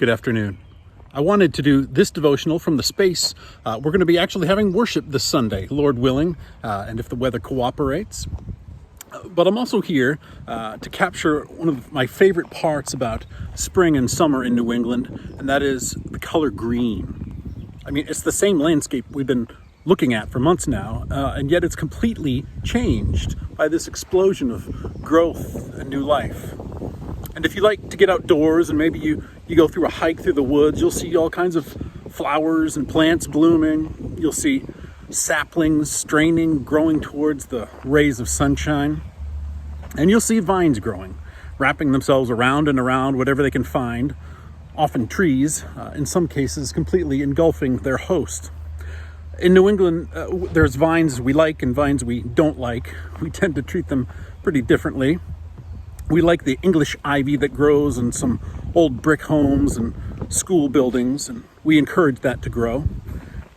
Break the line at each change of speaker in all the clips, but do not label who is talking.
Good afternoon. I wanted to do this devotional from the space. We're going to be actually having worship this Sunday, Lord willing, and if the weather cooperates. But I'm also here to capture one of my favorite parts about spring and summer in New England, and that is the color green. I mean, it's the same landscape we've been looking at for months now, and yet it's completely changed by this explosion of growth and new life. And if you like to get outdoors and maybe you go through a hike through the woods, you'll see all kinds of flowers and plants blooming. You'll see saplings straining, growing towards the rays of sunshine. And you'll see vines growing, wrapping themselves around and around whatever they can find, often trees, in some cases completely engulfing their host. In New England, there's vines we like and vines we don't like. We tend to treat them pretty differently. We like the English ivy that grows in some old brick homes and school buildings, and we encourage that to grow.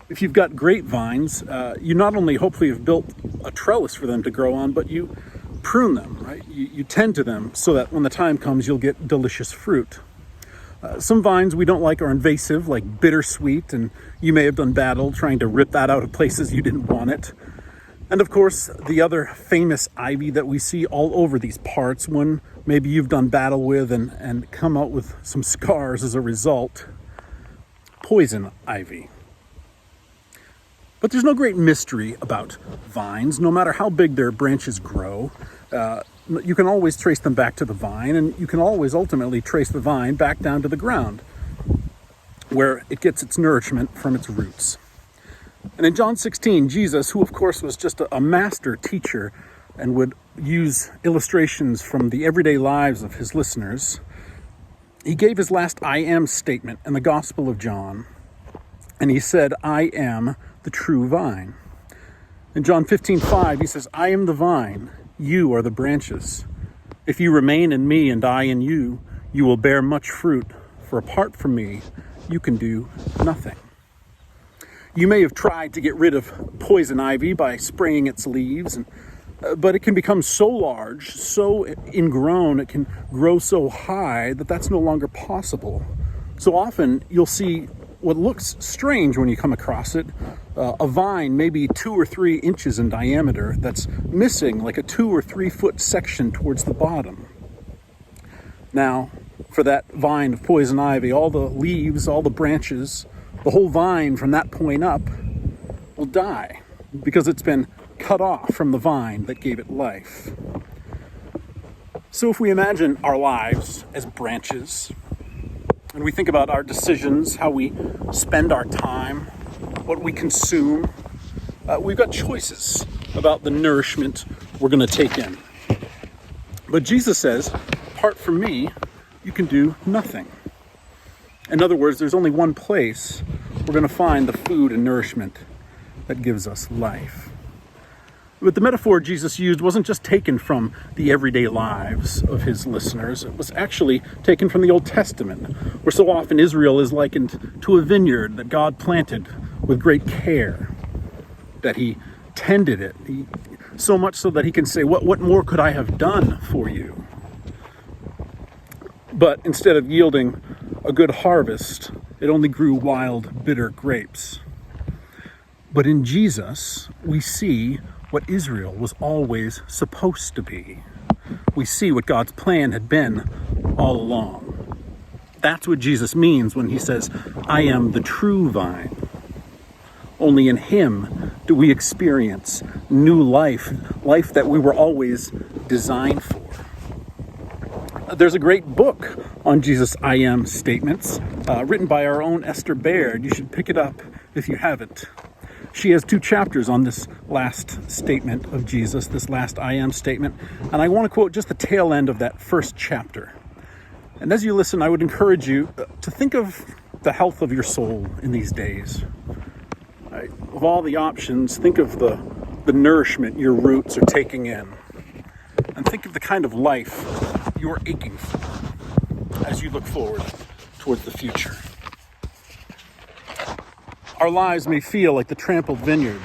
If you've got grapevines, you not only hopefully have built a trellis for them to grow on, but you prune them, right? You tend to them so that when the time comes, you'll get delicious fruit. Some vines we don't like are invasive, like bittersweet, and you may have done battle trying to rip that out of places you didn't want it. And of course, the other famous ivy that we see all over these parts, one maybe you've done battle with and come out with some scars as a result, poison ivy. But there's no great mystery about vines. No matter how big their branches grow, you can always trace them back to the vine, and you can always ultimately trace the vine back down to the ground, where it gets its nourishment from its roots. And in John 16, Jesus, who of course was just a master teacher and would use illustrations from the everyday lives of his listeners, he gave his last I am statement in the Gospel of John. And he said, I am the true vine. In John 15:5, he says, I am the vine, you are the branches. If you remain in me and I in you, you will bear much fruit, for apart from me, you can do nothing. You may have tried to get rid of poison ivy by spraying its leaves, but it can become so large, so ingrown, it can grow so high that that's no longer possible. So often you'll see what looks strange when you come across it, a vine maybe 2 or 3 inches in diameter that's missing like a 2 or 3 foot section towards the bottom. Now, for that vine of poison ivy, all the leaves, all the branches, the whole vine from that point up will die because it's been cut off from the vine that gave it life. So if we imagine our lives as branches, and we think about our decisions, how we spend our time, what we consume, we've got choices about the nourishment we're going to take in. But Jesus says, apart from me, you can do nothing. In other words, there's only one place we're going to find the food and nourishment that gives us life. But the metaphor Jesus used wasn't just taken from the everyday lives of his listeners. It was actually taken from the Old Testament, where so often Israel is likened to a vineyard that God planted with great care, that he tended it, so much so that he can say, what more could I have done for you? But instead of yielding a good harvest, it only grew wild, bitter grapes. But in Jesus, we see what Israel was always supposed to be. We see what God's plan had been all along. That's what Jesus means when he says, I am the true vine. Only in him do we experience new life that we were always designed for. There's a great book on Jesus' I am statements, written by our own Esther Baird. You should pick it up if you haven't. She has 2 chapters on this last statement of Jesus, this last I am statement. And I want to quote just the tail end of that first chapter. And as you listen, I would encourage you to think of the health of your soul in these days. Right? Of all the options, think of the nourishment your roots are taking in. And think of the kind of life you're aching for as you look forward towards the future. Our lives may feel like the trampled vineyard.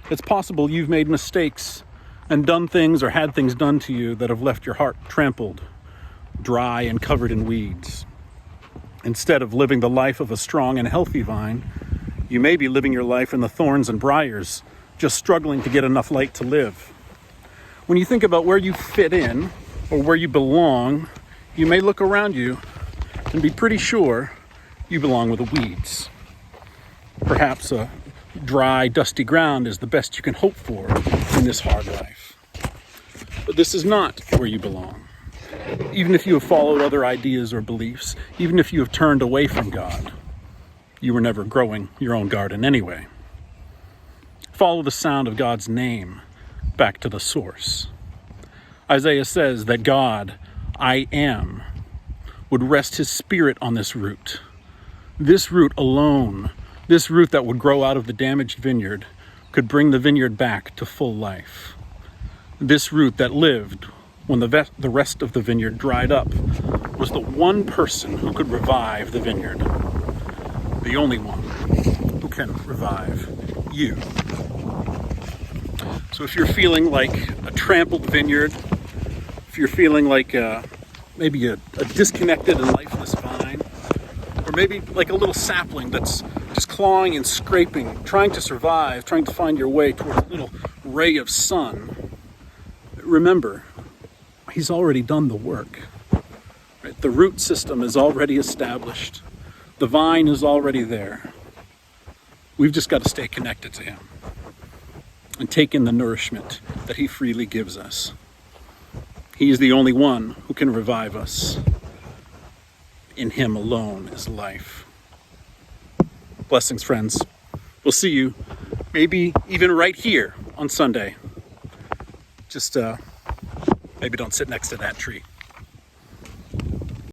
It's possible you've made mistakes and done things or had things done to you that have left your heart trampled, dry and covered in weeds. Instead of living the life of a strong and healthy vine, you may be living your life in the thorns and briars, just struggling to get enough light to live. When you think about where you fit in or where you belong, you may look around you and be pretty sure you belong with the weeds. Perhaps a dry, dusty ground is the best you can hope for in this hard life. But this is not where you belong. Even if you have followed other ideas or beliefs, even if you have turned away from God, you were never growing your own garden anyway. Follow the sound of God's name back to the source. Isaiah says that God, I am, would rest his spirit on this root. This root alone, this root that would grow out of the damaged vineyard, could bring the vineyard back to full life. This root that lived when the rest of the vineyard dried up was the one person who could revive the vineyard. The only one who can revive you. So if you're feeling like a trampled vineyard, if you're feeling like maybe a disconnected and lifeless vine, or maybe like a little sapling that's just clawing and scraping, trying to survive, trying to find your way toward a little ray of sun, remember, he's already done the work. Right? The root system is already established. The vine is already there. We've just got to stay connected to him and take in the nourishment that he freely gives us. He is the only one who can revive us. In him alone is life. Blessings, friends. We'll see you maybe even right here on Sunday. Just maybe don't sit next to that tree.